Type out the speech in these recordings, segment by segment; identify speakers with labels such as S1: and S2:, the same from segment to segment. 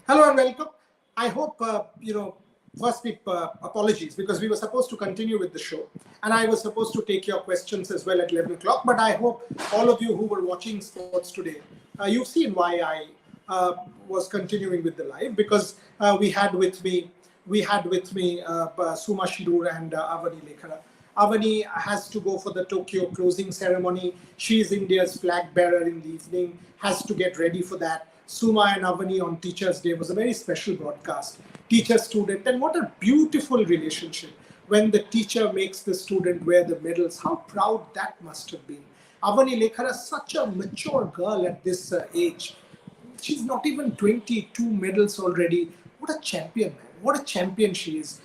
S1: Hello and welcome. I hope, firstly, apologies because we were supposed to continue with the show and I was supposed to take your questions as well at 11 o'clock. But I hope all of you who were watching sports today, you've seen why I was continuing with the live because we had with me Suma Shirur and Avani Lekhara. Avani has to go for the Tokyo closing ceremony. She is India's flag bearer in the evening, has to get ready for that. Suma and Avani on Teachers' Day was a very special broadcast. Teacher-student, and what a beautiful relationship when the teacher makes the student wear the medals. How proud that must have been. Avani Lekhara is such a mature girl at this age. She's not even 22 medals already. What a champion, man. What a champion she is.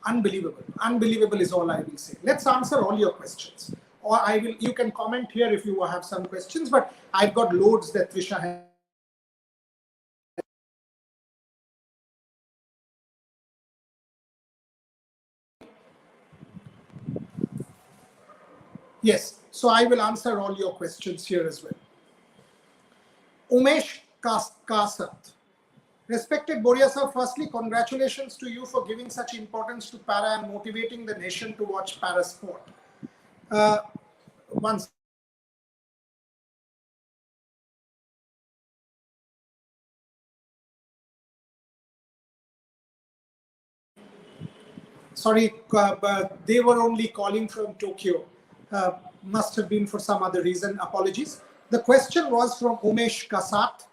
S1: Unbelievable. Unbelievable is all I will say. Let's answer all your questions. Or you can comment here if you have some questions, but I've got loads that Trisha has. Yes, so I will answer all your questions here as well. Umesh Kasat. Respected Boria sir, firstly, congratulations to you for giving such importance to para and motivating the nation to watch para sport. Once. Sorry, they were only calling from Tokyo. Must have been for some other reason. Apologies. The question was from Umesh Kasat.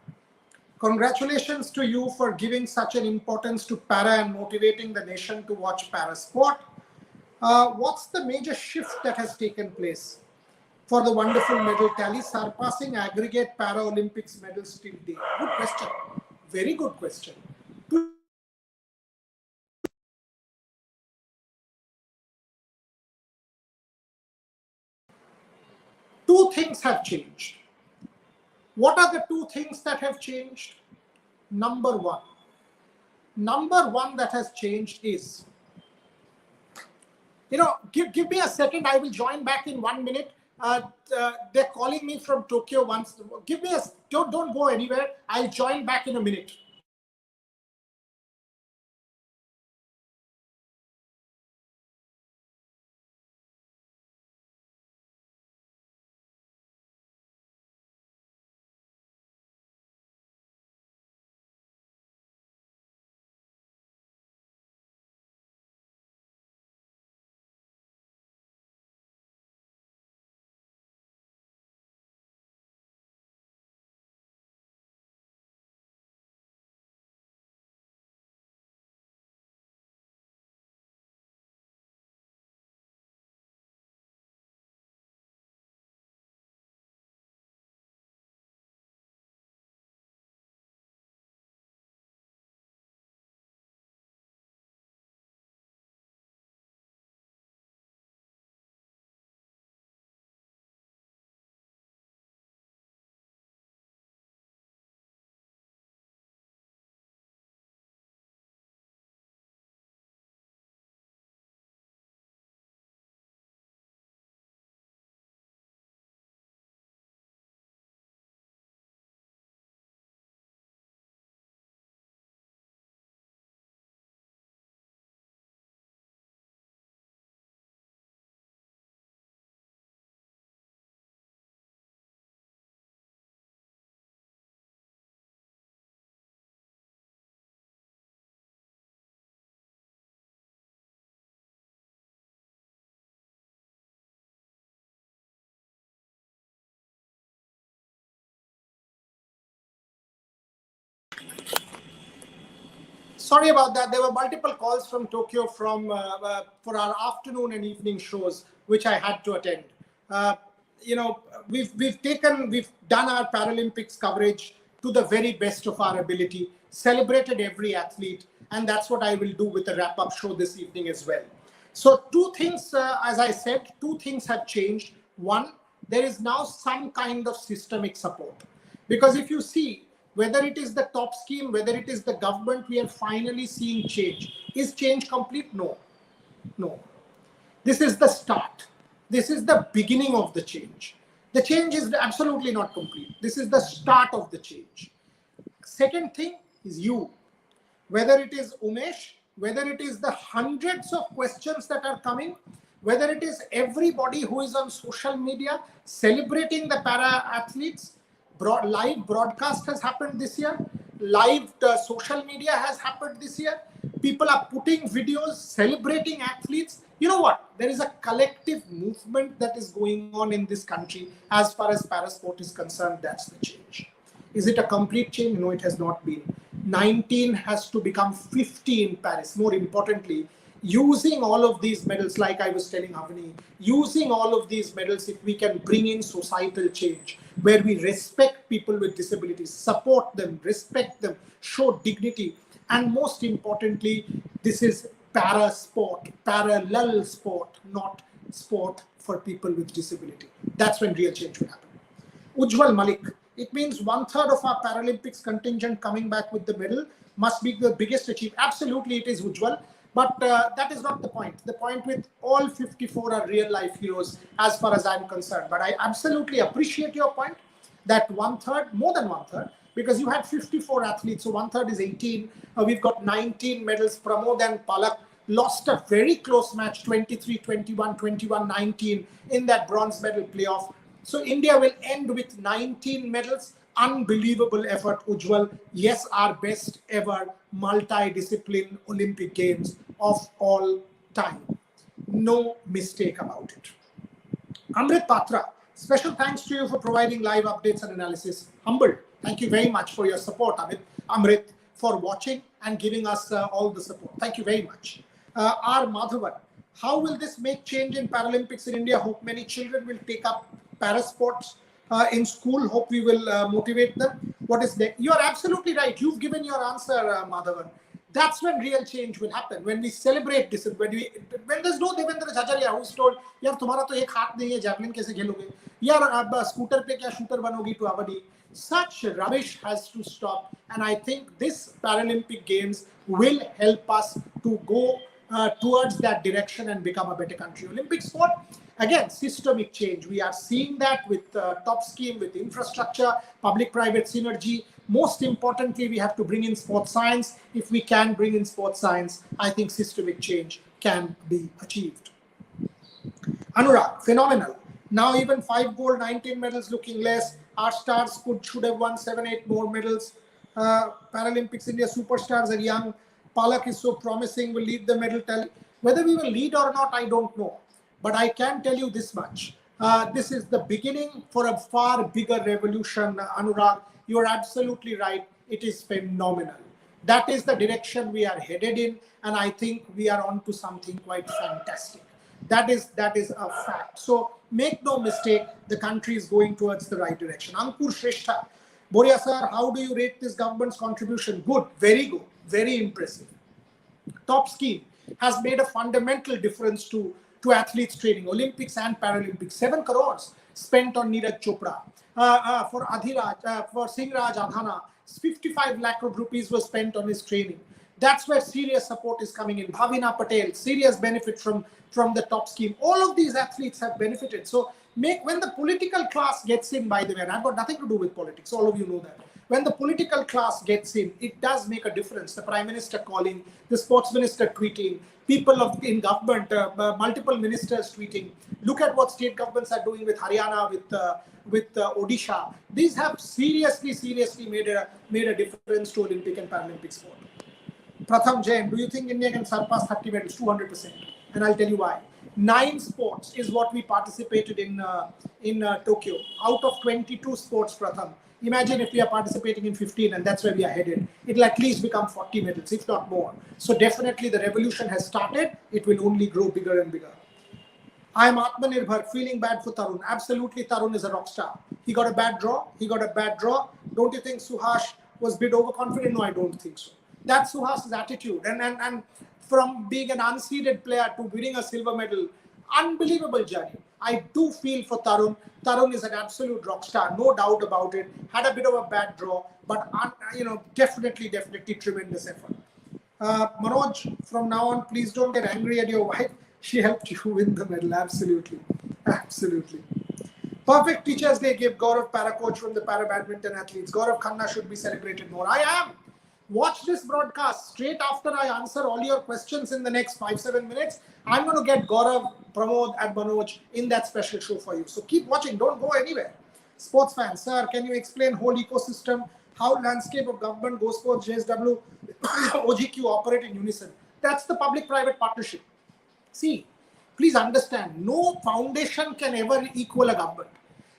S1: Congratulations to you for giving such an importance to para and motivating the nation to watch para sport. What's the major shift that has taken place for the wonderful medal tally, surpassing aggregate Paralympics medals till date? Good question. Very good question. Two things have changed. What are the two things that have changed? Number one that has changed is, give me a second. I will join back in 1 minute. They're calling me from Tokyo once. Give me don't go anywhere. I'll join back in a minute. Sorry about that. There were multiple calls from Tokyo for our afternoon and evening shows, which I had to attend. We've done our Paralympics coverage to the very best of our ability, celebrated every athlete, and that's what I will do with the wrap-up show this evening as well. So two things, as I said, two things have changed. One, there is now some kind of systemic support. Because if you see, whether it is the top scheme, whether it is the government, we are finally seeing change. Is change complete? No. No. This is the start. This is the beginning of the change. The change is absolutely not complete. This is the start of the change. Second thing, is you. Whether it is Umesh, whether it is the hundreds of questions that are coming, whether it is everybody who is on social media celebrating the para athletes, live broadcast has happened this year, live social media has happened this year. People are putting videos celebrating athletes. You know what? There is a collective movement that is going on in this country as far as parasport is concerned. That's the change. Is it a complete change? No, it has not been. 19 has to become 50 in Paris. More importantly, using all of these medals, like I was telling Avani, using all of these medals, if we can bring in societal change, where we respect people with disabilities, support them, respect them, show dignity, and most importantly, this is para sport, parallel sport, not sport for people with disability. That's when real change will happen. Ujjwal Malik, it means 1/3 of our Paralympics contingent coming back with the medal must be the biggest achievement. Absolutely, it is Ujjwal. But that is not the point. The point with all 54 are real life heroes as far as I'm concerned. But I absolutely appreciate your point that 1/3, more than 1/3, because you had 54 athletes, so 1/3 is 18. We've got 19 medals. Pramod and Palak lost a very close match, 23-21, 21-19 in that bronze medal playoff. So India will end with 19 medals. Unbelievable effort, Ujjwal. Yes, our best ever multi-discipline Olympic Games of all time. No mistake about it. Amrit Patra, special thanks to you for providing live updates and analysis. Humbled. Thank you very much for your support, Amrit, for watching and giving us all the support. Thank you very much. R. Madhavan, how will this make change in Paralympics in India? Hope many children will take up parasports in school. Hope we will motivate them. What is that? You are absolutely right. You've given your answer, Madhavan. That's when real change will happen. When we celebrate this, when there's no Devendra Jhajaria who's told, "Yaar, तुम्हारा तो एक हाथ नहीं है, javelin कैसे खेलोगे? यार, अब scooter पे क्या shooter बनोगी to Avadi?" Such rubbish has to stop, and I think this Paralympic Games will help us to go towards that direction and become a better country. Olympic sport, again, systemic change. We are seeing that with top scheme, with infrastructure, public-private synergy. Most importantly, we have to bring in sports science. If we can bring in sports science, I think systemic change can be achieved. Anurag, phenomenal. Now even 5 gold, 19 medals looking less. Our stars should have won 7, 8 more medals. Paralympics India superstars are young. Palak is so promising, will lead the medal tally. Whether we will lead or not, I don't know. But I can tell you this much. This is the beginning for a far bigger revolution, Anurag. You are absolutely right. It is phenomenal. That is the direction we are headed in. And I think we are on to something quite fantastic. That is a fact. So make no mistake, the country is going towards the right direction. Ankur Shrestha, Boria sir, how do you rate this government's contribution? Good, very impressive. Top scheme has made a fundamental difference to athletes training, Olympics and Paralympics. 7 crores spent on Neeraj Chopra. For Adhiraj, for Singraj Adhana, 55 lakh rupees was spent on his training. That's where serious support is coming in. Bhavina Patel, serious benefit from the top scheme. All of these athletes have benefited. So when the political class gets in, by the way, and I've got nothing to do with politics, all of you know that. When the political class gets in, it does make a difference. The Prime Minister calling, the Sports Minister tweeting, people in government, multiple ministers tweeting. Look at what state governments are doing with Haryana, with Odisha. These have seriously made a difference to Olympic and Paralympic sport. Pratham Jain, do you think India can surpass 30 medals? 200%. And I'll tell you why. 9 sports is what we participated in Tokyo. Out of 22 sports, Pratham. Imagine if we are participating in 15, and that's where we are headed. It'll at least become 40 medals, if not more. So definitely the revolution has started. It will only grow bigger and bigger. I am Atmanirbhar, feeling bad for Tarun. Absolutely, Tarun is a rock star. He got a bad draw. Don't you think Suhash was a bit overconfident? No, I don't think so. That's Suhash's attitude. And from being an unseeded player to winning a silver medal, unbelievable journey. I do feel for Tarun. Tarun is an absolute rock star, no doubt about it. Had a bit of a bad draw, but definitely tremendous effort. Manoj, from now on, please don't get angry at your wife. She helped you win the medal. Absolutely. Perfect Teachers Day give Gaurav para coach from the para badminton athletes. Gaurav Khanna should be celebrated more. I am. Watch this broadcast straight after I answer all your questions in the next 5-7 minutes. I'm going to get Gaurav, Pramod, and Manoj in that special show for you. So keep watching. Don't go anywhere. Sports fans, sir, can you explain whole ecosystem, how landscape of government, Go Sports, JSW, OGQ operate in unison? That's the public-private partnership. See, please understand, no foundation can ever equal a government.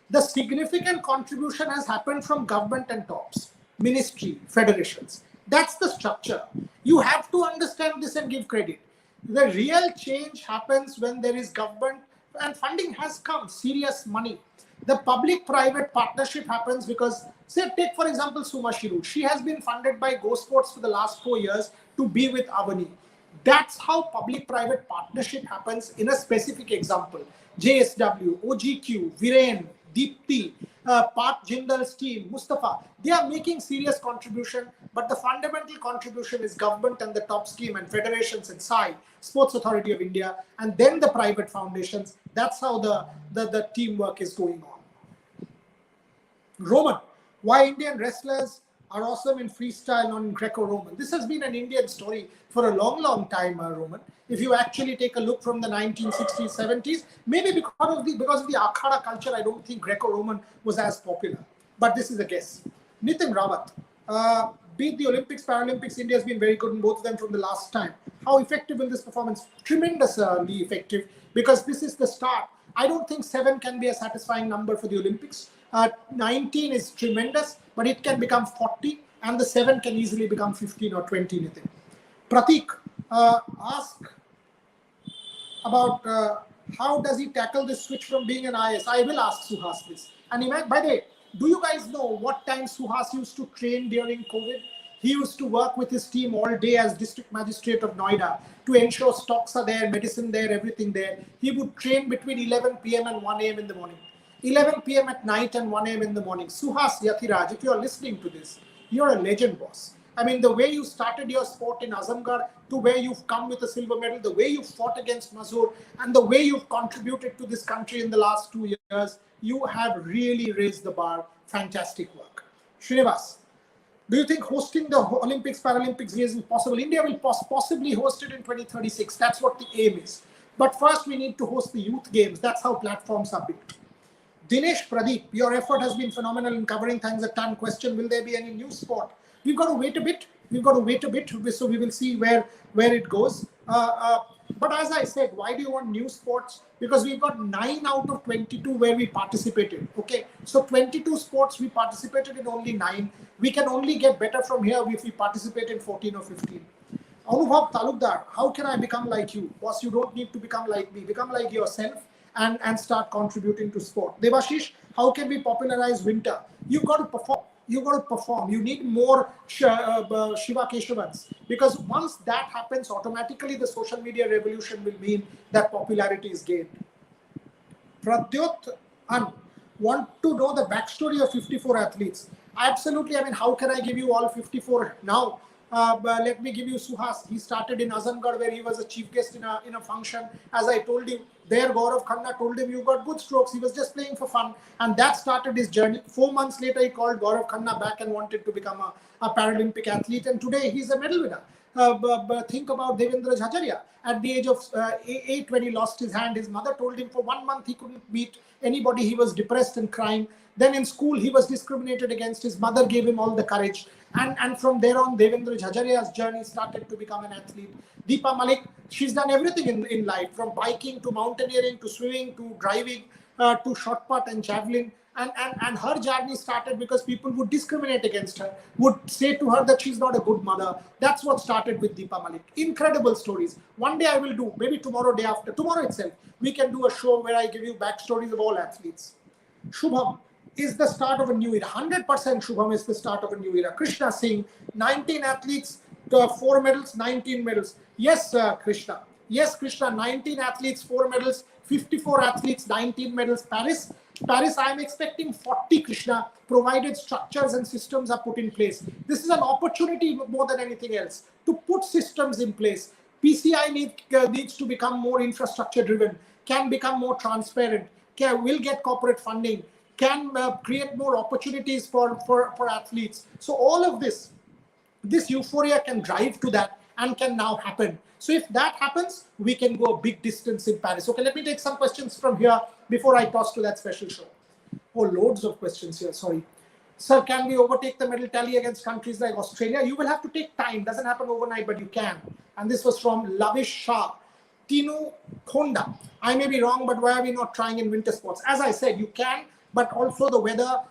S1: The significant contribution has happened from government and tops, ministry, federations. That's the structure. You have to understand this and give credit. The real change happens when there is government and funding has come, serious money. The public-private partnership happens because, say, take for example Suma Shiru. She has been funded by Go Sports for the last 4 years to be with Avani. That's how public-private partnership happens in a specific example. JSW, OGQ, Viren, Deepti, Park Jindal's team, Mustafa, they are making serious contribution, but the fundamental contribution is government and the top scheme and federations and SAI, Sports Authority of India, and then the private foundations. That's how the teamwork is going on. Roman, why Indian wrestlers are awesome in freestyle, not in Greco-Roman. This has been an Indian story for a long, long time, Roman. If you actually take a look from the 1960s, 70s, maybe because of the Akhada culture, I don't think Greco-Roman was as popular. But this is a guess. Nitin Rawat, beat the Olympics, Paralympics, India has been very good in both of them from the last time. How effective will this performance? Tremendously effective, because this is the start. I don't think 7 can be a satisfying number for the Olympics. 19 is tremendous, but it can become 40, and the 7 can easily become 15 or 20, Nitin. Pratik, ask about how does he tackle this switch from being an IS? I will ask Suhas this. And by the way, do you guys know what time Suhas used to train during COVID? He used to work with his team all day as district magistrate of Noida to ensure stocks are there, medicine there, everything there. He would train between 11 p.m. and 1 a.m. in the morning. 11 p.m. at night and 1 a.m. in the morning. Suhas Yathiraj, if you're listening to this, you're a legend, boss. I mean, the way you started your sport in Azamgarh to where you've come with a silver medal, the way you fought against Mazur, and the way you've contributed to this country in the last 2 years, you have really raised the bar. Fantastic work. Srinivas, do you think hosting the Olympics, Paralympics is possible? India will possibly host it in 2036. That's what the aim is. But first, we need to host the youth games. That's how platforms are built. Dinesh Pradeep, your effort has been phenomenal in covering things a ton. Question, will there be any new sport? We've got to wait a bit. So we will see where it goes. But as I said, why do you want new sports? Because we've got 9 out of 22 where we participated. Okay, so 22 sports, we participated in only 9. We can only get better from here if we participate in 14 or 15. Anubhav Talukdar, how can I become like you? Boss, you don't need to become like me. Become like yourself and start contributing to sport. Devashish, how can we popularize winter? You've got to perform. You need more Shiva Keshavans, because once that happens, automatically the social media revolution will mean that popularity is gained. Pradyot want to know the backstory of 54 athletes. Absolutely. I mean, how can I give you all 54 now? But let me give you Suhas. He started in Azamgarh, where he was a chief guest in a function. As I told you, there Gaurav Khanna told him, you got good strokes. He was just playing for fun. And that started his journey. 4 months later, he called Gaurav Khanna back and wanted to become a Paralympic athlete. And today, he's a medal winner. But think about Devendra Jhajaria. At the age of 8, when he lost his hand, his mother told him for 1 month he couldn't meet anybody. He was depressed and crying. Then in school, he was discriminated against. His mother gave him all the courage. And from there on, Devendra Jhajaria's journey started to become an athlete. Deepa Malik, she's done everything in life, from biking to mountaineering to swimming to driving to shot put and javelin. And her journey started because people would discriminate against her, would say to her that she's not a good mother. That's what started with Deepa Malik. Incredible stories. One day I will do, maybe tomorrow, day after, tomorrow itself, we can do a show where I give you backstories of all athletes. Shubham is the start of a new era. 100% Shubham is the start of a new era. Krishna Singh, 19 athletes, 4 medals, 19 medals. Yes, Krishna. Yes, Krishna, 19 athletes, 4 medals, 54 athletes, 19 medals. Paris, I am expecting 40, Krishna, provided structures and systems are put in place. This is an opportunity more than anything else to put systems in place. PCI needs to become more infrastructure driven, can become more transparent, will get corporate funding, can create more opportunities for athletes. So all of this this euphoria can drive to that and can now happen. So if that happens, we can go a big distance in Paris. Okay, let me take some questions from here before I toss to that special show. Oh, loads of questions here, sorry. Sir, can we overtake the medal tally against countries like Australia? You will have to take time. Doesn't happen overnight, but you can. And this was from Lavish Shah. Tinu Khonda. I may be wrong, but why are we not trying in winter sports? As I said, you can, but also the weather,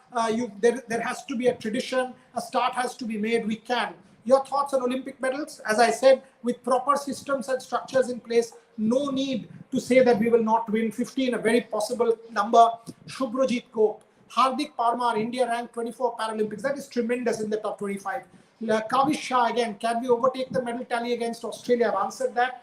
S1: there has to be a tradition, a start has to be made. We can. Your thoughts on Olympic medals? As I said, with proper systems and structures in place, no need to say that we will not win. 15, a very possible number. Shubhrajit Kaur. Hardik Parmar, India ranked 24 Paralympics. That is tremendous in the top 25. Kavish Shah again, can we overtake the medal tally against Australia? I've answered that.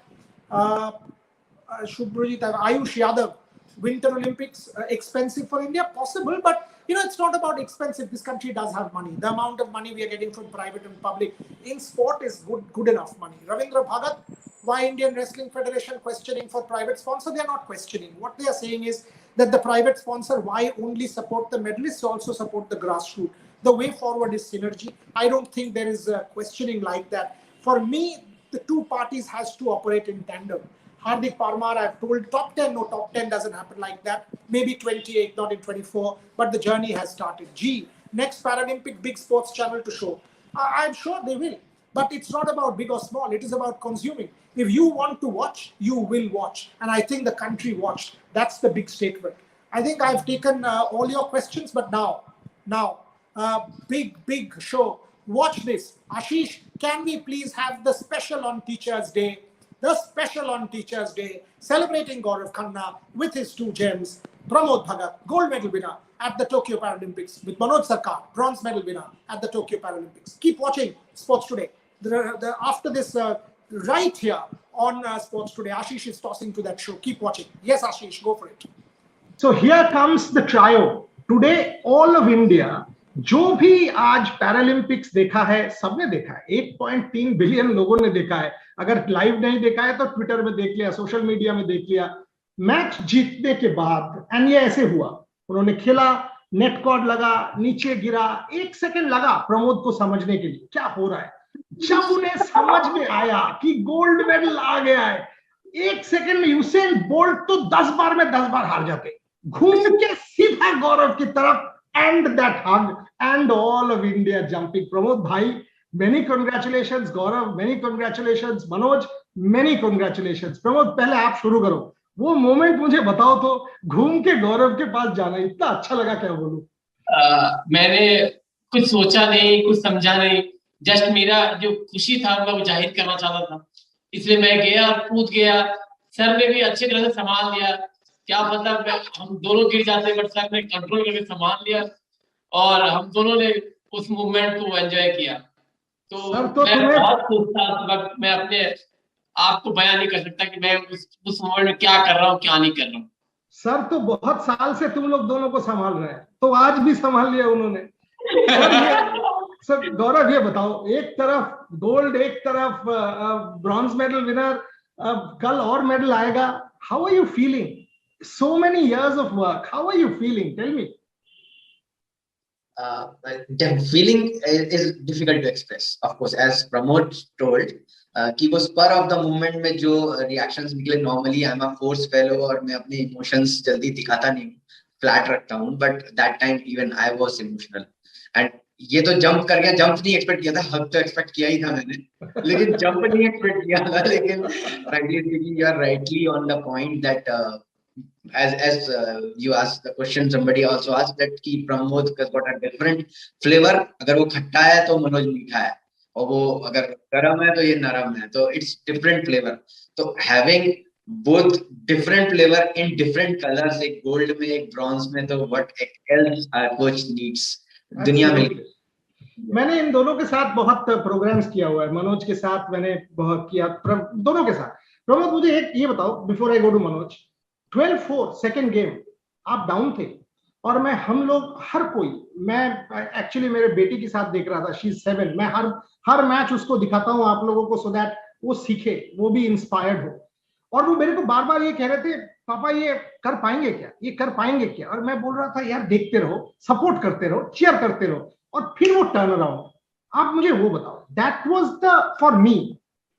S1: Shubhrajit, Ayush Yadav, Winter Olympics, expensive for India? Possible, but it's not about expensive. This country does have money. The amount of money we are getting from private and public in sport is good enough money. Ravindra Bhagat, why Indian Wrestling Federation questioning for private sponsor? They are not questioning. What they are saying is that the private sponsor, why only support the medalists, also support the grassroots. The way forward is synergy. I don't think there is a questioning like that. For me, the two parties has to operate in tandem. Hardik Parmar, I've told, top 10, no, top 10 doesn't happen like that. Maybe 28, not in 24, but the journey has started. G, next Paralympic, big sports channel to show. I'm sure they will, but it's not about big or small. It is about consuming. If you want to watch, you will watch. And I think the country watched. That's the big statement. I think I've taken all your questions, but now, big show. Watch this. Ashish, can we please have the special on Teachers' Day? The special on Teachers' Day, celebrating Gaurav Khanna with his 2 gems. Pramod Bhagat, gold medal winner at the Tokyo Paralympics, with Manoj Sarkar, bronze medal winner at the Tokyo Paralympics. Keep watching Sports Today. After this, right here on Sports Today, Ashish is tossing to that show. Keep watching. Yes, Ashish, go for it.
S2: So here comes the trio. Today, all of India, जो भी आज Paralympics देखा है, सबने देखा है. 1.3 billion लोगों ने देखा है. अगर लाइव नहीं देखा है तो ट्विटर में देख लिया, सोशल मीडिया में देख लिया. मैच जीतने के बाद एंड ये ऐसे हुआ, उन्होंने खेला, नेट कॉर्ड लगा, नीचे गिरा, 1 सेकंड लगा प्रमोद को समझने के लिए क्या हो रहा है. जब उन्हें समझ में आया कि गोल्ड मेडल आ गया है, 1 सेकंड में यूसेन बोल्ट तो 10 बार में 10 बार हार जाते. घूम के सीधा गौरव की तरफ, and that hug, and all of India jumping. Pramod bhai, many congratulations. Gaurav, many congratulations. Manoj, many congratulations. Pramod, पहले आप शुरू करो. वो मोमेंट मुझे बताओ तो, घूम के गौरव के पास जाना इतना अच्छा लगा, क्या बोलूं.
S3: मैंने कुछ सोचा नहीं, कुछ समझा नहीं, जस्ट मेरा जो खुशी था मैं वो जाहिर करना चाहता था, इसलिए मैं गया और कूद गया. सर ने भी अच्छी तरह से संभाल लिया. क्या मतलब हम दोनों गिर जाते, बट सर ने कंट्रोल करके संभाल लिया और हम दोनों ने उस मूवमेंट को एंजॉय किया. तो मैं बहुत खुश था उस वक्त. मैं अपने आप को बयान नहीं कर सकता कि मैं उस मूवमेंट में क्या कर रहा हूँ, क्या नहीं कर रहा हूँ.
S2: सर तो बहुत साल से तुम लोग दोनों को संभाल रहे हैं, तो आज भी संभाल लिया उन्होंने. सर गौरव, ये बताओ, एक तरफ गोल्ड, एक तरफ ब्रॉन्ज मेडल विनर, कल और मेडल आएगा. How are you feeling? So many years of work. How are you feeling? Tell me.
S4: The feeling is difficult to express. Of course, as Pramod told, कि वो spur of the moment में जो reactions निकले, normally I'm a force fellow और मैं अपने emotions जल्दी दिखाता नहीं हूँ, flat रखता हूँ. But that time even I was emotional. And ये तो जंप कर गया, जंप नहीं एक्सपेक्ट किया था, हक तो एक्सपेक्ट किया ही था मैंने, लेकिन जंप नहीं एक्सपेक्ट किया था. लेकिन frankly speaking, you are rightly on the point that as you asked the question, somebody also asked that कि Pramod has got a different flavor. अगर वो खट्टा है तो मनोज मीठा है, और वो अगर गरम है तो ये नरम है, तो it's different flavor. तो having both different flavor in different colors, एक gold में एक bronze में, तो what else our coach needs दुनिया में.
S2: मैंने इन दोनों के साथ बहुत प्रोग्राम्स किया हुआ है. मनोज के साथ मैंने बहुत किया, दोनों के साथ. प्रमोद, मुझे एक ये बताओ, before I go to Manoj, 12-4 second game आप डाउन थे, और हम लोग हर कोई, मैं एक्चुअली मेरे बेटी के साथ देख रहा था, शी इज 7. मैं हर मैच उसको दिखाता हूँ आप लोगों को, सो दैट वो सीखे, वो भी इंस्पायर्ड हो. और वो मेरे को बार बार ये कह रहे थे, पापा ये कर पाएंगे क्या, ये कर पाएंगे क्या. और मैं बोल रहा था, यार देखते रहो, सपोर्ट करते रहो, चीयर करते रहो, और फिर वो टर्न अराउंड. आप मुझे वो बताओ, that was the for me,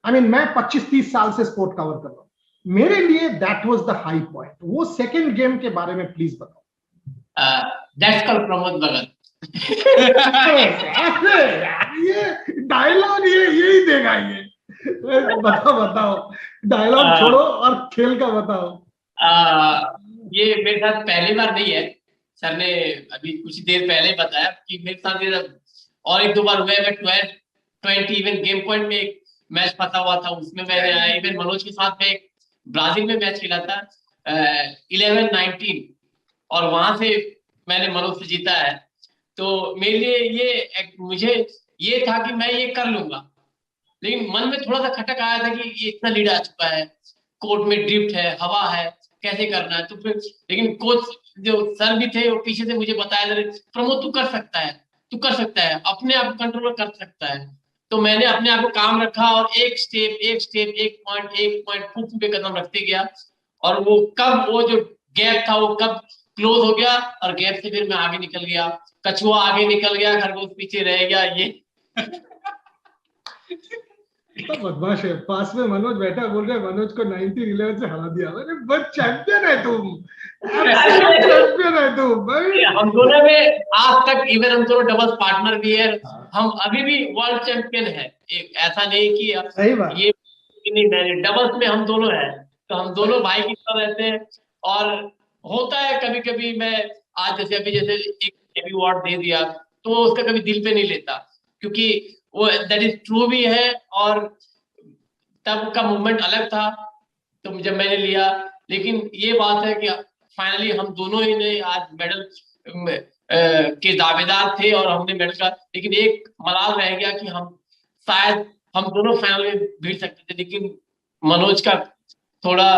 S2: I mean मैं 25-30 साल से स्पोर्ट कवर कर रहा हूँ, मेरे लिए that was the high point. वो सेकंड गेम के बारे में प्लीज बताओ।
S3: That's called Pramod Bhagat.
S2: ये डायलॉग यही देगा ये। बताओ डायलॉग छोड़ो और खेल का बताओ।
S3: ये मेरे साथ पहली बार नहीं है, सर ने अभी कुछ देर पहले बताया कि मेरे साथ ये और एक दो बार हुआ है। मैं 12-20 इवन गेम पॉइंट में एक मैच फंसा हुआ था, उसमें मैं इवन मनोज के साथ में एक ब्राजील में मैच खेला था 11-19, और वहां से मैंने मनोज से जीता है। तो मेरे लिए ये मुझे ये था कि मैं ये कर लूंगा, लेकिन मन में थोड़ा सा खटक आया था कि ये इतना लीड आ चुका है, कोर्ट में ड्रिफ्ट है, हवा है, कैसे करना है। तो फिर लेकिन कोच जो सर भी थे वो पीछे से मुझे बताया था, प्रमोद तू कर सकता है, तू कर सकता है, अपने आप कंट्रोल कर सकता है। तो मैंने अपने आप को काम रखा और एक स्टेप एक पॉइंट फूट पे कदम रखते गया, और वो कब वो जो गैप था वो कब क्लोज हो गया, और गैप से फिर मैं आगे निकल गया, कछुआ आगे निकल गया, खरगोश पीछे रह गया। ये
S2: तो बदमाश है। पास में मनोज बैठा, बोल रहे मनोज को 1911 से हरा दिया। अरे बस चैंपियन है तुम, चैंपियन है तुम भाई।
S3: हम दोनों में आज तक इवन हम दोनों डबल्स पार्टनर भी है, हम अभी भी वर्ल्ड चैंपियन है। ऐसा नहीं कि
S2: सही बात।
S3: ये नहीं, मैंने डबल्स में हम दोनों है, तो हम दोनों भाई की तरह रहते हैं। और होता है कभी कभी, मैं आज जैसे अभी जैसे एक अवार्ड दे दिया तो उसका कभी दिल पे नहीं लेता, क्योंकि वो दैट इज ट्रू भी है, और तब का मूवमेंट अलग था तो जब मैंने लिया। लेकिन ये बात है कि फाइनली हम दोनों ही ने आज मेडल के दावेदार थे और हमने मेडल का, लेकिन एक मलाल रह गया कि हम शायद हम दोनों फाइनल में भिड़ सकते थे, लेकिन मनोज का थोड़ा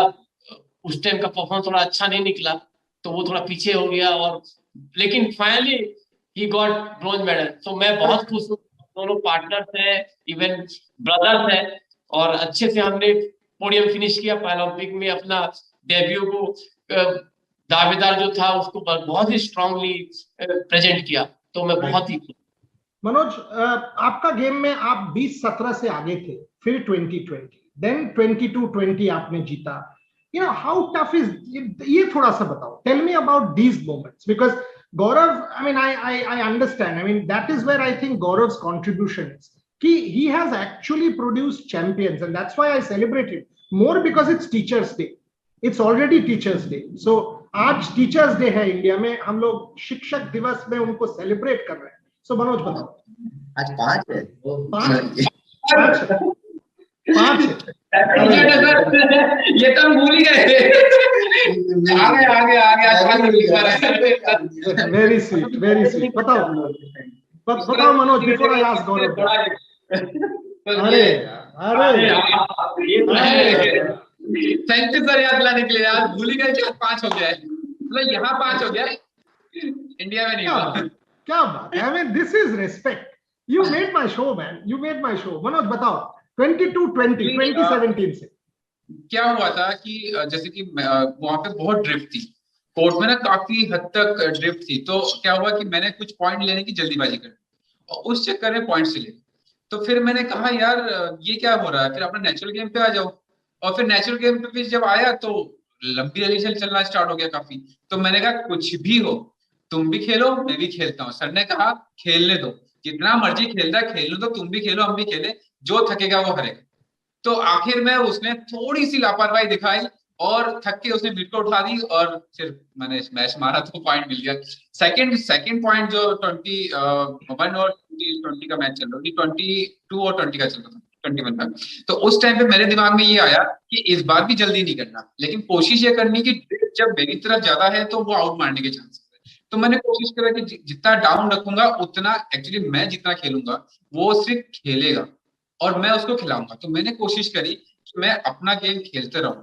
S3: उस टाइम का परफॉर्मेंस थोड़ा अच्छा नहीं निकला, तो वो थोड़ा पीछे हो गया। और लेकिन finally he got bronze medal. तो मैं बहुत खुश हूँ, दोनों पार्टनर्स हैं, इवन ब्रदर्स हैं, और अच्छे से हमने पोडियम फिनिश किया पैरालंपिक में। अपना डेब्यू को दावेदार जो था उसको बहुत ही स्ट्रांगली प्रेजेंट किया, तो मैं बहुत ही।
S2: मनोज, आपका गेम में आप 20-17 से आगे थे, फिर 2020, देन 22-20 आपने जीता। You know how tough is, ये थोड़ा सा बताओ। Tell me about these moments, because Gaurav, I mean, I understand. I mean, that is where I think Gaurav's contribution is. He has actually produced champions, and that's why I celebrate it more, because it's Teachers Day. It's already Teachers Day. So आज Teachers Day है India में, हम लोग शिक्षक दिवस में उनको celebrate कर रहे हैं। So मनोज बताओ।
S4: आज 5 है।
S2: 5
S5: ये तो भूल ही गए। आगे
S2: वेरी स्वीट। बताओ मनोज, बिफोर आई आस्क गौरव। अरे
S5: थैंक यू सर, याद लाने के लिए। आज भूल ही गए कि आज 5 हो गया है, मतलब यहाँ 5 हो गया, इंडिया में नहीं हुआ।
S2: क्या बात है। I mean, this is respect. You made my show, man. You made my show. Manoj बताओ, 2017 से
S5: क्या हुआ था कि जैसे कि वहां पे बहुत ड्रिफ्ट थी कोर्ट में ना, काफी हद तक ड्रिफ्ट थी। तो क्या हुआ कि मैंने कुछ पॉइंट लेने की जल्दीबाजी कर और उस चक्कर में पॉइंट से ले। तो फिर मैंने कहा यार ये क्या हो रहा है, फिर अपना नेचुरल गेम पे आ जाओ। और फिर नेचुरल गेम पे जब आया तो लंबी रैली चलना स्टार्ट हो गया काफी। तो मैंने कहा कुछ भी हो, तुम भी खेलो मैं भी खेलता हूँ। सर ने कहा खेलने दो, जितना मर्जी खेलता है खेलने दो, तुम भी खेलो हम भी खेले, जो थकेगा वो हारेगा। तो आखिर में उसने थोड़ी सी लापरवाही दिखाई और थक के उसने विकेट उठा दी, और फिर मैंने मैच मारा तो पॉइंट मिल गया। सेकंड पॉइंट जो 21 और 20 का मैच चल रहा था, 22 और 20 का चल रहा था, 21 का। तो उस टाइम पे मेरे दिमाग में ये आया कि इस बार भी जल्दी नहीं करना, लेकिन कोशिश ये करनी कि जब मेरी तरफ ज्यादा है तो वो आउट मारने के चांसेस है। तो मैंने कोशिश करा कि जितना डाउन रखूंगा उतना एक्चुअली मैं जितना खेलूंगा वो सिर्फ खेलेगा और मैं उसको खिलाऊंगा। तो मैंने कोशिश करी कि मैं अपना गेम खेलते रहूं,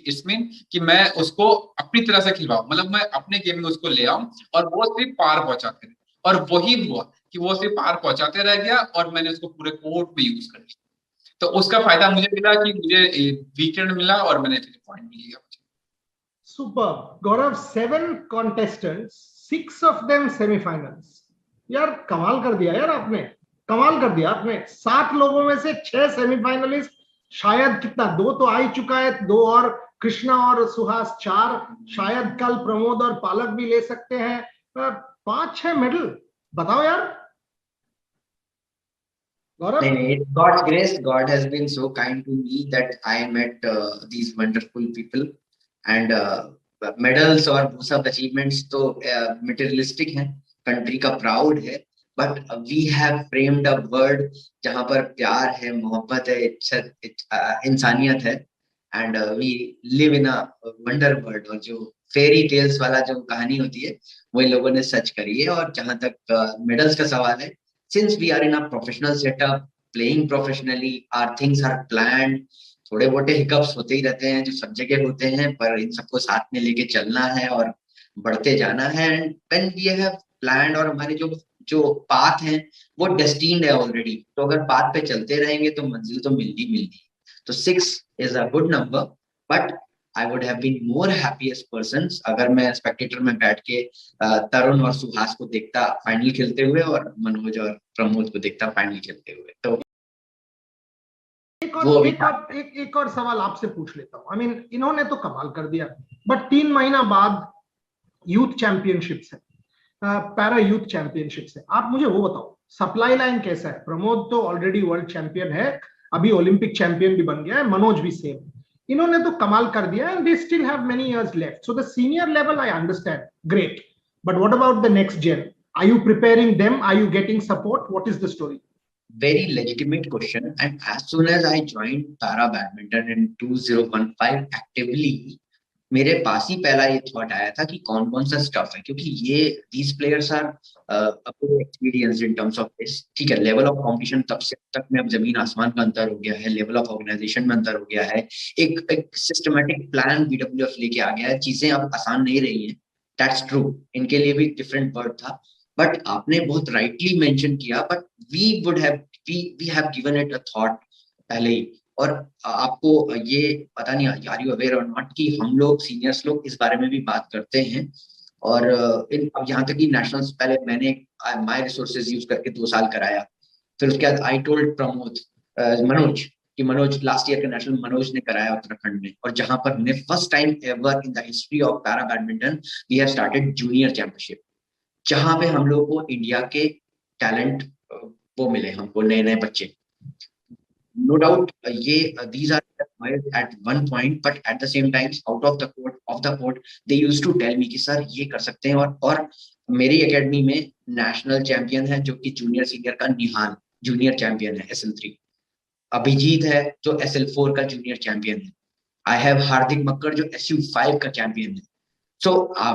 S5: इसमें कि मैं उसको अपनी तरह से खिलवाऊं, मतलब मैं अपने गेम में उसको ले आऊं और वो सिर्फ पार पहुंचाते रहे। और वही हुआ कि वो सिर्फ पार पहुंचाते रह गया और मैंने उसको पूरे कोर्ट में यूज कर लिया। तो उसका फायदा मुझे मिला कि मुझे वीकेंड मिला और मैंने पॉइंट मिल गया।
S2: Super. Gaurav, 7 contestants, 6 of them semifinals. यार कमाल कर दिया यार आपने। कमाल कर दिया आपने। 7 लोगों में से 6 सेमीफाइनलिस्ट, शायद कितना 2 तो आ ही चुका है, 2 और कृष्णा और सुहास 4, शायद कल प्रमोद और पालक भी ले सकते हैं। 5-6 मेडल, बताओ यार गौरव।
S4: God's grace, God has been so kind to me that I met these wonderful people, and medals और वो सब achievements तो materialistic हैं, country का proud है, but we have framed a world जहाँ पर प्यार है, मोहब्बत है, इंसानियत है, and we live in a wonder world। और जो फेरी टेल्स वाला जो कहानी होती है वो इन लोगों ने सच करी है। और जहाँ तक मेडल्स का सवाल है, since we are in a professional setup, playing professionally, our things are planned, थोड़े मोटे हिकअप्स होते ही रहते हैं जो सब जगह होते हैं, पर इन सबको साथ में लेके चलना है और बढ़ते जाना है। And when we have planned, और हमारे जो जो पाथ हैं वो डेस्टिन्ड है ऑलरेडी, तो अगर पाथ पे चलते रहेंगे तो मंजिल तो मिलनी मिलनी। तो 6 is a good number, but I would have been more happiest persons अगर मैं स्पेक्टेटर में बैठ के तरुण और सुहास को देखता फाइनल खेलते हुए और मनोज और प्रमोद को देखता फाइनल खेलते हुए। तो
S2: एक और सवाल आपसे पूछ लेता हूँ। I mean, इन्होंने तो कमाल कर दिया, बट 3 महीना बाद यूथ चैंपियनशिप्स है, पैरा यूथ चैंपियनशिप्स है। आप मुझे वो बताओ, सप्लाई लाइन कैसा है? प्रमोद तो ऑलरेडी वर्ल्ड चैंपियन है, अभी ओलंपिक चैंपियन भी बन गया है, मनोज भी सेम। इन्होंने तो कमाल कर दिया, and they still have many years left. So the senior level I understand, great, but what about the next gen? Are you preparing them? Are you getting support? What is the story?
S4: Very legitimate question. And as soon as I joined para badminton in 2015 actively, मेरे पास ही पहला ये thought आया था कि कौन कौन सा stuff है, क्योंकि ये these players are experienced in terms of this। ठीक है, लेवल ऑफ कॉम्पिटिशन तब से तक में अब जमीन आसमान का अंतर हो गया है, लेवल ऑफ ऑर्गेनाइजेशन में अंतर हो गया है, एक सिस्टमेटिक प्लान बीडब्ल्यूएफ लेके आ गया है, चीजें अब आसान नहीं रही हैं। दैट्स ट्रू, इनके लिए भी डिफरेंट वर्ड था, बट आपने बहुत राइटली मेंशन किया, but we have given it a thought पहले ही। और आपको ये पता नहीं, आर यू अवेयर और नॉट, कि हम लोग सीनियर्स लोग इस बारे में भी बात करते हैं। और अब यहाँ तक कि नेशनल्स पहले मैंने माय रिसोर्सेज यूज करके 2 साल कराया, फिर उसके बाद आई टोल्ड प्रमोद मनोज कि मनोज लास्ट ईयर का नेशनल मनोज ने कराया उत्तराखंड में, और जहां पर हमने first time ever in the history of para badminton we have started junior championship, जहां पे हम लोग को इंडिया के टैलेंट वो मिले, हमको नए नए बच्चे। No doubt, these are at one point, but at the same time, out of the court, they used to tell me कि सर ये कर सकते हैं। और मेरी एकेडमी में नेशनल चैंपियन है जो कि जूनियर सीनियर का निहाल जूनियर चैंपियन है SL3, अभिजीत है जो SL4 का जूनियर चैंपियन है, आई हैव हार्दिक मक्कड़ जो SU5 का चैंपियन है। सो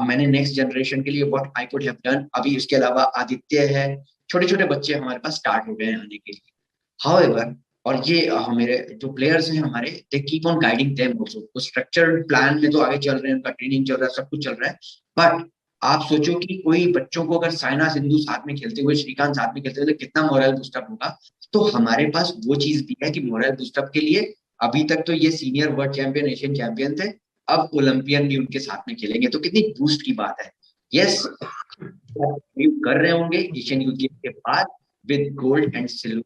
S4: मैंने नेक्स्ट जनरेशन के लिए what I could have done. अभी इसके अलावा आदित्य है, छोटे छोटे बच्चे हमारे पास स्टार्ट हो गए हैं आने के लिए। हाउएवर, और ये मेरे जो प्लेयर्स हैं हमारे, they keep on guiding them also. वो स्ट्रक्चर्ड प्लान में तो आगे चल रहे हैं, उनका ट्रेनिंग चल रहा है, सब कुछ चल रहा है, बट आप सोचो कि कोई बच्चों को अगर साइना सिंधु साथ में खेलते हुए, श्रीकांत साथ में खेलते हुए, तो कितना मोरल बूस्टअप होगा। तो हमारे पास वो चीज भी है कि मोरल बूस्टअप के लिए अभी तक तो ये senior world champion, Asian champion थे, अब ओलंपियन भी उनके साथ में खेलेंगे, तो कितनी बूस्ट की बात है। यस, कर रहे होंगे एशियन यूथ गेम के बाद with gold and silver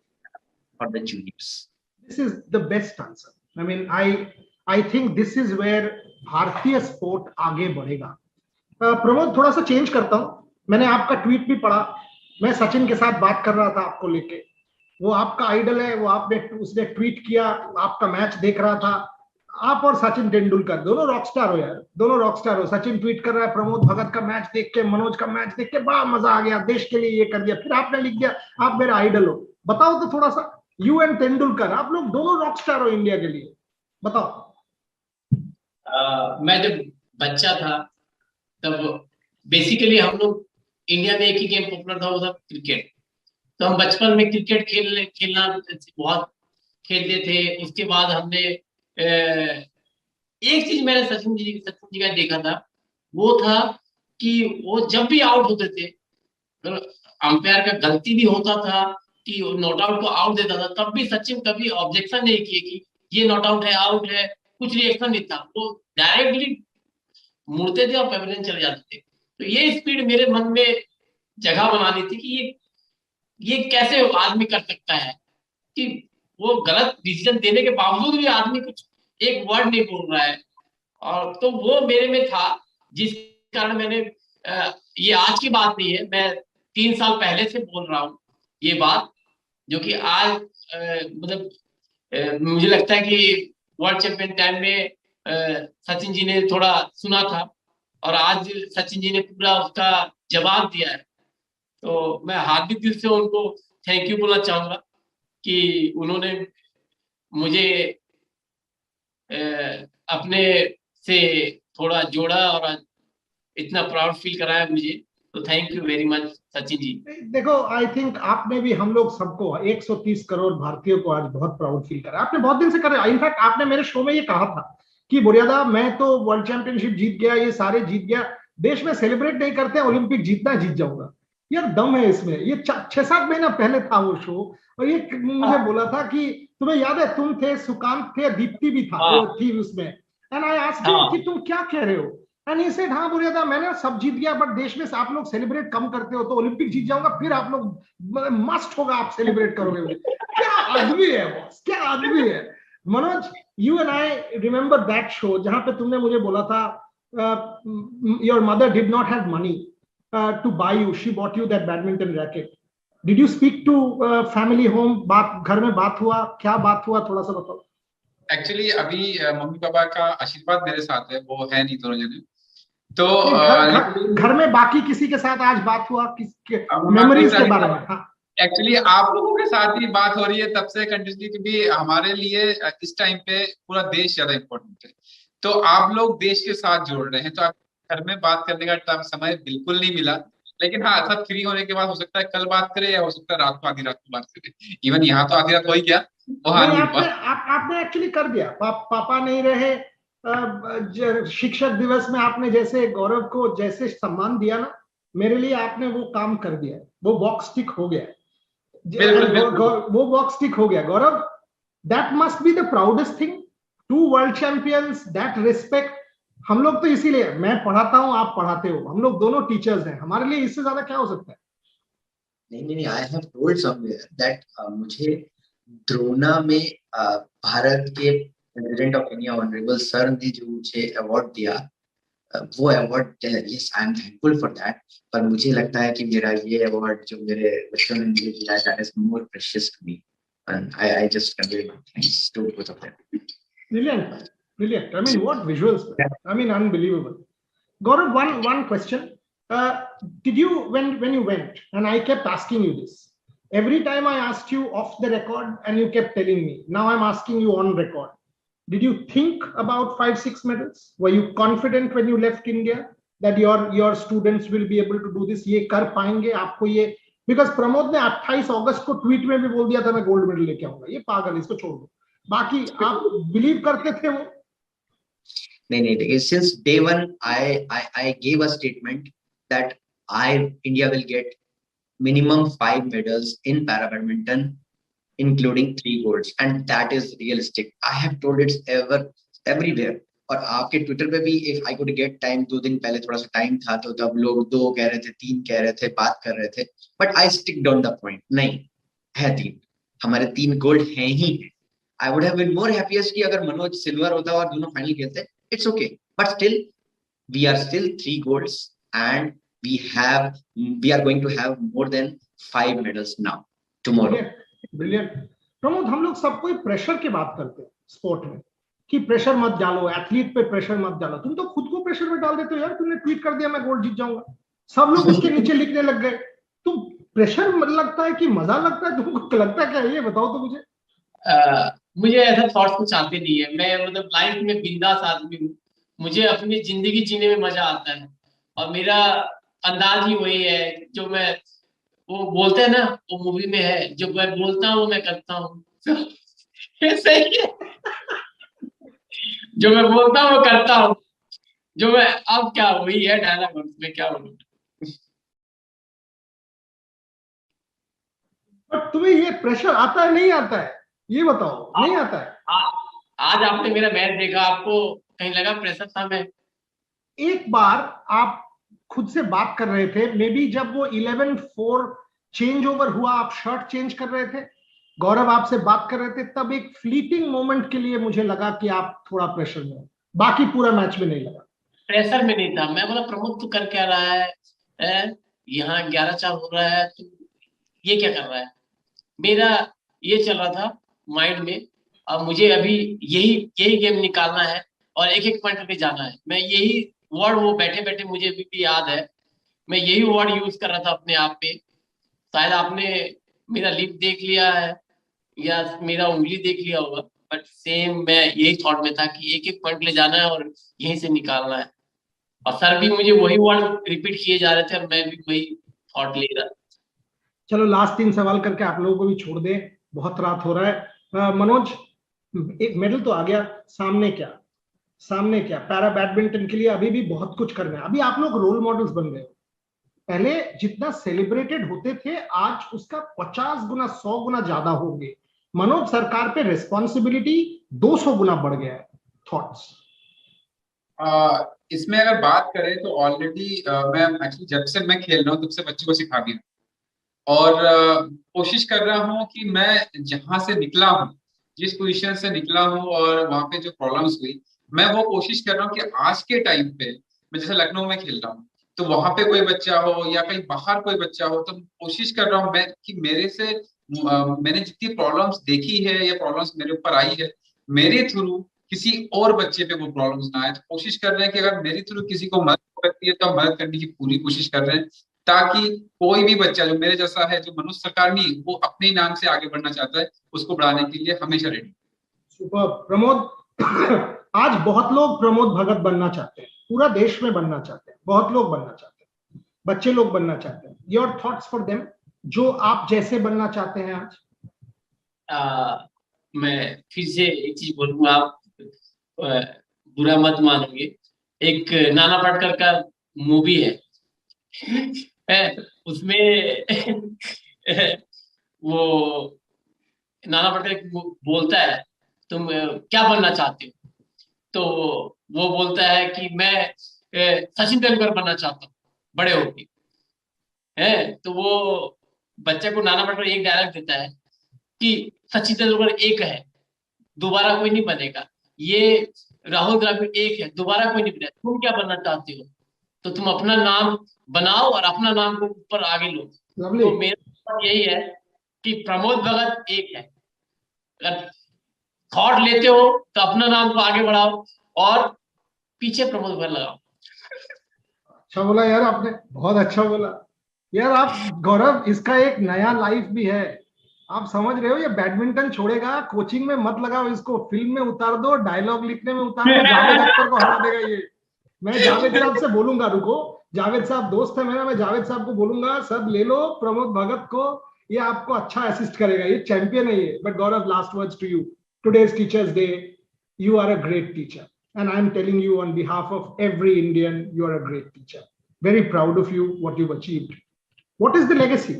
S4: for the juniors.
S2: This is the best answer. I mean, I think this is where भारतीय स्पोर्ट आगे बढ़ेगा। प्रमोद, थोड़ा सा चेंज करता हूं, मैंने आपका ट्वीट भी पढ़ा, मैं सचिन के साथ बात कर रहा था आपको लेके, वो आपका आइडल है, वो उसने ट्वीट किया, आपका मैच देख रहा था। आप और सचिन तेंदुलकर दोनों रॉकस्टार हो यार, दोनों रॉकस्टार हो। सचिन ट्वीट कर रहा है प्रमोद भगत का मैच देख के, मनोज का मैच देख के बड़ा मजा आ गया, देश के लिए ये कर दिया। फिर आपने लिख दिया आप मेरा आइडल हो। बताओ तो थोड़ा सा, यू एंड तेंदुलकर, आप लोग दोनों रॉकस्टार हो इंडिया के लिए, बताओ।
S3: मैं जब बच्चा था तब बेसिकली हम लोग इंडिया में एक ही गेम पॉपुलर था, वो था क्रिकेट। तो हम बचपन में क्रिकेट खेलना बहुत खेलते थे। उसके बाद हमने एक चीज मैंने सचिन जी का देखा था, वो था कि वो जब भी आउट होते थे, तो अंपायर का गलती भी होता था कि नॉट आउट को आउट देता था, तब भी सचिन कभी ऑब्जेक्शन नहीं किए कि ये नॉट आउट है, आउट है, कुछ रिएक्शन नहीं था। वो डायरेक्टली मुड़ते थे और पेविलियन चले जाते थे। तो ये स्पीड मेरे मन में जगह बनानी थी कि ये ये कैसे आदमी कर सकता है कि वो गलत डिसीजन देने के बावजूद भी आदमी कुछ एक वर्ड नहीं बोल रहा है। और तो वो मेरे में था, जिस कारण मैंने ये आज की बात नहीं है, मैं 3 साल पहले से बोल रहा हूँ ये बात, जो कि आज मतलब मुझे लगता है कि वर्ल्ड चैंपियन टाइम में सचिन जी ने थोड़ा सुना था, और आज सचिन जी ने पूरा उसका जवाब दिया है। तो मैं हार्दिक दिल से उनको थैंक यू बोलना चाहूंगा कि उन्होंने मुझे अपने से थोड़ा जोड़ा और इतना प्राउड फील कराया मुझे। तो thank you very much Sachin ji.
S2: देखो, आई थिंक आपने भी हम लोग सबको 130 करोड़ भारतीयों को आज बहुत प्राउड फील करा। आपने बहुत दिन से कर रहे, इनफैक्ट आपने मेरे शो में ये कहा था कि बुरियादा मैं तो वर्ल्ड चैंपियनशिप जीत गया, ये सारे जीत गया, देश में सेलिब्रेट नहीं करते, ओलंपिक जीतना जीत जाऊंगा। यार दम है इसमें। ये 6-7 महीना पहले था वो शो, और ये मुझे बोला था कि तुम्हें याद है, तुम थे, सुकांत थे, दीप्ति भी था,
S3: हाँ,
S2: थी उसमें। एंड आई आस्क्ड हिम
S3: हाँ,
S2: कि तुम क्या कह रहे हो, एंड ही सेड हाँ बुरियादा मैंने सब जीत गया, बट देश में से आप लोग सेलिब्रेट कम करते हो, तो ओलंपिक जीत जाऊंगा, फिर आप लोग मस्ट होगा, आप सेलिब्रेट करोगे मुझे। क्या आदमी है बॉस, क्या आदमी है। Manoj, you and I remember that show जहां पे तुमने मुझे बोला था your mother did not have money to buy you, she bought you that badminton racket. Did you speak to family home, बात घर में बात हुआ, क्या बात हुआ, थोड़ा सा बताओ।
S5: एक्चुअली अभी मम्मी पापा का आशीर्वाद मेरे साथ है, वो है नहीं दोनों जने। तो
S2: नहीं,
S5: लेकिन
S2: घर में बाकी किसी के साथ आज बात हुआ, किसके
S5: मैं वही
S2: मेमोरीज के बारे में? हाँ,
S5: एक्चुअली आप लोगों के साथ ही बात हो रही है तब से कंटिन्यूसली, क्योंकि हमारे लिए इस टाइम पे पूरा देश ज्यादा इम्पोर्टेंट है। तो आप लोग देश के साथ जोड़ रहे हैं, तो आप घर में बात करने का समय बिल्कुल नहीं मिला। लेकिन हाँ, सब फ्री होने के बाद हो सकता है कल बात करें, या हो सकता है रात को, आधी रात को बात करें। इवन यहाँ तो आधी रात हो ही गया, वहां
S2: नहीं
S5: नहीं
S2: आपने
S5: हुआ।
S2: आपने एक्चुअली कर दिया। पापा नहीं रहे, शिक्षक दिवस में आपने जैसे गौरव को जैसे सम्मान दिया ना, मेरे लिए आपने वो काम कर दिया, वो बॉक्स टिक हो गया।
S5: बिल्कुल बिल्कुल।
S2: वो बॉक्स टिक हो गया Gaurav. That must be the proudest thing, two world champions, that respect. हम लोग तो इसीलिए, मैं पढ़ाता हूं, आप पढ़ाते हो, हम लोग दोनों टीचर्स हैं, हमारे लिए इससे ज्यादा क्या हो सकता है।
S4: नहीं नहीं, I have told somewhere that मुझे द्रोना में भारत के president of India honourable sir ने जो मुझे अवार्ड दिया, वो award, yes I am thankful for that. पर मुझे लगता है कि मेरा ये अवार्ड जो मेरे बच्चों ने मुझे दिया है, that is more precious to me, and I just convey my thanks to both of them.
S2: Brilliant, brilliant. I mean, what visuals? I mean, unbelievable. Gaurav, one question. Did you, when you went, and I kept asking you this, every time I asked you off the record, and you kept telling me. Now I'm asking you on record. Did you think about 5-6 medals? Were you confident when you left India that your students will be able to do this? ये कर पाएंगे आपको ये? Because Pramod ने 28 अगस्त को tweet में भी बोल दिया था मैं गोल्ड मेडल लेके आऊंगा। ये पागल, इसको छोड़ दो। बाकी आप बिलीव करते थे वो?
S4: नहीं नहीं, since day one I gave a statement that India will get minimum 5 medals in para badminton, including 3 golds, and that is realistic. I have told it everywhere. और आपके ट्विटर पे भी, if I could get time, 2 दिन पहले थोड़ा सा time था, तो तब लोग 2 कह रहे थे, 3 कह रहे थे, बात कर रहे थे, but I stick on the point. नहीं है 3, हमारे 3 गोल्ड हैं ही। I would have been more happiest कि अगर मनोज सिल्वर होता और दोनों फाइनल खेलते, it's okay, but still we are still 3 golds, and we are going to have more than 5 medals now tomorrow.
S2: Brilliant. Pramod, हम लोग सब कोई प्रेशर की बात करते हैं स्पोर्ट में कि प्रेशर मत डालो, एथलीट पे प्रेशर मत डालो। तुम तो खुद को प्रेशर में डाल देते हो यार। तुमने ट्वीट कर दिया मैं गोल्ड जीत जाऊंगा, सब लोग उसके नीचे लिखने लग गए। तुम प्रेशर लगता है कि मजा लगता है? तुमको लगता है क्या, ये बताओ तो मुझे।
S3: मुझे ऐसा थॉट्स कुछ आते नहीं है। मैं मतलब लाइफ में बिंदास आदमी हूँ, मुझे अपनी जिंदगी जीने में मजा आता है, और मेरा अंदाज ही वही है जो मैं, वो बोलते हैं ना, वो मूवी में है, जो मैं बोलता हूँ वो मैं करता हूँ। सही है, जो मैं बोलता हूँ वो करता हूँ, जो मैं, अब क्या वही है डायलॉग, उसमें क्या बोलूं।
S2: बट तुम्हें ये प्रेशर आता है नहीं आता है, ये बताओ। नहीं आता है?
S3: आज आपने मेरा मैच देखा, आपको कहीं लगा प्रेशर था? मैं
S2: एक बार आप खुद से बात कर रहे थे, मे बी जब वो 11-4 चेंज ओवर हुआ, आप शर्ट चेंज कर रहे थे, गौरव आपसे बात कर रहे थे, तब एक फ्लीटिंग मोमेंट के लिए मुझे लगा कि आप थोड़ा प्रेशर में हो, बाकी पूरा मैच में नहीं लगा।
S3: प्रेशर में नहीं था, मैं बोला प्रमोद तू कर क्या रहा है? यहाँ 11-4 हो रहा है, तू ये क्या कर रहा है? मेरा ये चल रहा था माइंड में, अब मुझे अभी यही यही गेम निकालना है और एक एक पॉइंट करके जाना है। मैं यही वर्ड, वो बैठे बैठे मुझे भी याद है, मैं यही वर्ड यूज कर रहा था अपने आप पे। शायद आपने मेरा लिप देख लिया है या मेरा उंगली देख लिया होगा, बट सेम मैं यही थॉट में था कि एक एक पॉइंट ले जाना है और यहीं से निकालना है। और सर भी मुझे वही वर्ड रिपीट किए जा रहे थे और मैं भी वही थॉट ले रहा था।
S2: चलो लास्ट 3 सवाल करके आप लोगों को भी छोड़ दे, बहुत रात हो रहा है। मनोज, एक मेडल तो आ गया, सामने क्या? सामने क्या? पैरा बैडमिंटन के लिए अभी भी बहुत कुछ करना है, अभी आप लोग रोल मॉडल्स बन गए हो। पहले जितना सेलिब्रेटेड होते थे, आज उसका 50 गुना 100 गुना ज्यादा होंगे। मनोज सरकार पे रिस्पॉन्सिबिलिटी 200 गुना बढ़ गया है। थॉट्स?
S5: इसमें अगर बात करें तो ऑलरेडी मैं एक्चुअली जब से मैं खेल रहा हूँ तब से बच्चों को सिखा भी रहा हूँ और कोशिश कर रहा हूँ कि मैं जहां से निकला हूँ, जिस पोजीशन से निकला हूँ और वहां पे जो प्रॉब्लम्स हुई, मैं वो कोशिश कर रहा हूँ कि आज के टाइम पे मैं जैसे लखनऊ में खेल रहा हूँ तो वहां पे कोई बच्चा हो या कहीं बाहर कोई बच्चा हो, तो कोशिश कर रहा हूँ मैं कि मेरे से मैंने जितनी प्रॉब्लम्स देखी है या प्रॉब्लम्स मेरे ऊपर आई है, मेरे थ्रू किसी और बच्चे पे वो प्रॉब्लम्स ना आए। तो कोशिश कर रहे हैं कि अगर मेरे थ्रू किसी को मदद हो सकती है तो हम मदद करने की पूरी कोशिश कर रहे हैं, ताकि कोई भी बच्चा जो मेरे जैसा है, जो मनोज सरकार नहीं, वो अपने नाम से आगे बढ़ना चाहता है, उसको बढ़ाने के लिए हमेशा रेडी।
S2: सुपर। प्रमोद, आज बहुत लोग प्रमोद भगत बनना चाहते हैं, पूरा देश में बनना चाहते हैं, बहुत लोग बनना चाहते हैं, बच्चे लोग बनना चाहते हैं। योर थॉट्स फॉर देम, जो आप जैसे बनना चाहते हैं आज?
S3: मैं फिर से एक चीज बोलूंगा, आप बुरा मत मानोगे। एक नाना पाटेकर का मूवी है, उसमें वो नाना पाटेकर बोलता है तुम क्या बनना चाहते हो, तो वो बोलता है कि मैं सचिन तेंदुलकर बनना चाहता हूँ बड़े होके। है तो वो बच्चे को नाना पाटेकर एक डायलॉग देता है कि सचिन तेंदुलकर एक है, दोबारा कोई नहीं बनेगा, ये राहुल द्रविड़ एक है, दोबारा कोई नहीं बनेगा, तुम क्या बनना चाहते हो? तो तुम अपना नाम बनाओ और अपना नाम को ऊपर आगे लो। तो मेरा बात यही है कि प्रमोद भगत एक है, अगर थॉट लेते हो तो अपना नाम को आगे बढ़ाओ और पीछे प्रमोद भगत लगाओ।
S2: अच्छा बोला यार आपने, बहुत अच्छा बोला यार। आप गौरव, इसका एक नया लाइफ भी है, आप समझ रहे हो? ये बैडमिंटन छोड़ेगा, कोचिंग में मत लगाओ इसको, फिल्म में उतार दो, डायलॉग लिखने में उतार दो, जावेद अख्तर को हरा देगा ये। मैं जावेद साहब से बोलूंगा, रुको, जावेद साहब दोस्त है मेरा, मैं जावेद साहब को बोलूंगा, सब ले लो प्रमोद भगत को, ये आपको अच्छा असिस्ट करेगा, ये चैंपियन है ये। But Gaurav, last words to you. Today's teachers day, you are a great teacher, and I'm telling you on behalf of every Indian, you are a great teacher. Very proud of you, what you've achieved. What is the legacy?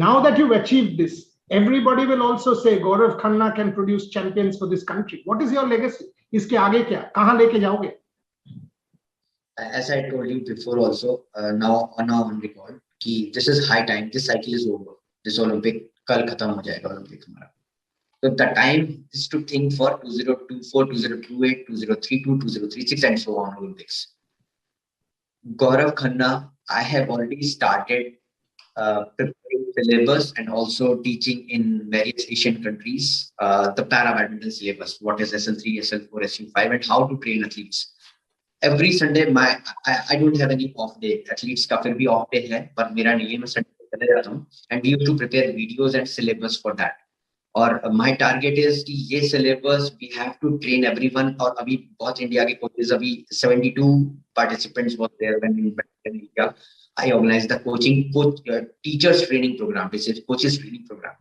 S2: Now that you've achieved this, everybody will also say Gaurav Khanna can produce champions for this country. What is your legacy? इसके आगे क्या, कहां लेके जाओगे?
S4: As I told you before also, now on record, कि this is high time, this cycle is over, this Olympic कल खत्म हो जाएगा Olympic हमारा। So the time is to think for 2024, 2028, 2032, 2036 and so on Olympics. Gaurav Khanna, I have already started preparing syllabus and also teaching in various Asian countries the para badminton syllabus, what is SL3, SL4, SU5 and how to train athletes. Every Sunday I don't have any off day, athletes का फिर भी off day है, पर मेरा नहीं है, मैं Sunday चले जाता हूँ and we have to prepare videos and syllabus for that. और my target is कि ये syllabus we have to train everyone। और अभी बहुत इंडिया के coaches, अभी 72 participants were there when in India I organized the teachers training program, this is coaches training program।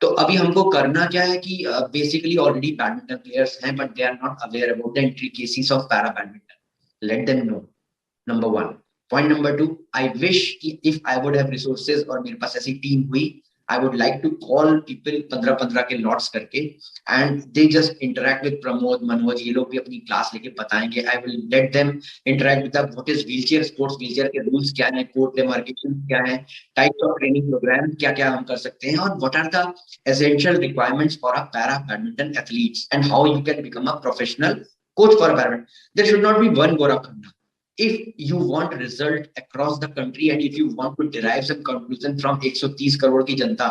S4: तो अभी हमको करना क्या है कि basically already badminton players हैं but they are not aware about the intricacies of para badminton, let them know, number one। Point number two, I wish कि if I would have resources और मेरे पास ऐसी टीम हुई, I would like to call people 15-15 के lots करके, and they just interact with Pramod, Manoj. ये लोग भी अपनी class लेके बताएंगे. I will let them interact with the what is wheelchair sports, wheelchair के rules क्या हैं, code demarcation क्या हैं, types of training program क्या हम कर सकते हैं, और what are the essential requirements for a para badminton athletes and how you can become a professional coach for a badminton. There should not be one Gaurav Khanna. If you want result across the country and if you want to derive some conclusion from 130 crore की जनता,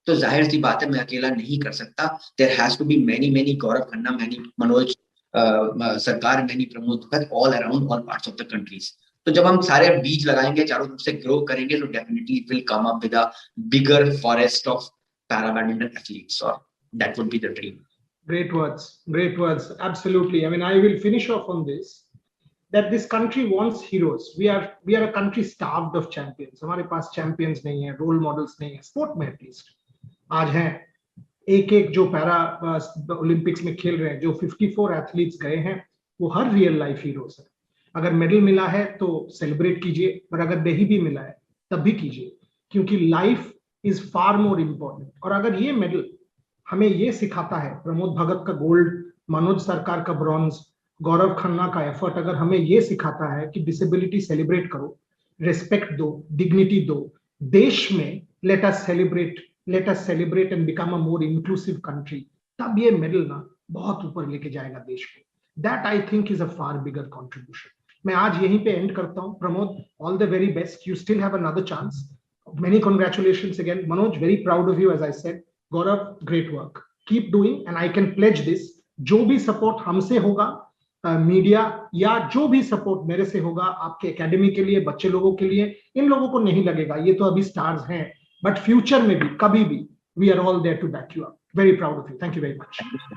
S4: तो जाहिर सी बात है मैं अकेला नहीं कर सकता. There has to be many Gaurav Khanna, many Manoj Sarkar, many Pramod Bhagat all around all parts of the countries. तो जब हम सारे बीज लगाएंगे, चारों तरफ से ग्रो करेंगे, तो definitely it will come up with a bigger forest of para badminton athletes, or that would be the dream.
S2: Great words, absolutely. I mean, I will finish off on this, that this country wants heroes. We are a country starved of champions. हमारे पास champions नहीं है, role models नहीं है, sport में at least. आज हैं एक जो पैरा ओलंपिक्स में खेल रहे हैं, जो 54 एथलीट्स गए हैं, वो हर रियल लाइफ हीरोज है. अगर मेडल मिला है तो सेलिब्रेट कीजिए, और अगर नहीं भी मिला है तब भी कीजिए, क्योंकि life is far more important. और अगर ये मेडल हमें ये सिखाता है, प्रमोद भगत का गोल्ड, मनोज सरकार का ब्रॉन्ज, गौरव खन्ना का एफर्ट अगर हमें ये सिखाता है कि डिसेबिलिटी सेलिब्रेट करो, रेस्पेक्ट दो, डिग्निटी दो, देश में let us celebrate and become a more inclusive country, तब ये मेडल ना बहुत ऊपर लेके जाएगा देश को. That I think is a far bigger contribution. मैं आज यहीं पे एंड करता हूं. Pramod, all the very best. You still have another chance. Many congratulations again. Manoj, very proud of you, as I said. Gaurav, great work. Keep doing, and I can pledge this. जो भी support हमसे होगा, media या जो भी support मेरे से होगा आपके एकेडमी के लिए, बच्चे लोगों के लिए, इन लोगों को नहीं लगेगा, ये तो अभी स्टार्स हैं, बट फ्यूचर में भी कभी भी we are all there to back you up. Very proud of you. Thank you very much.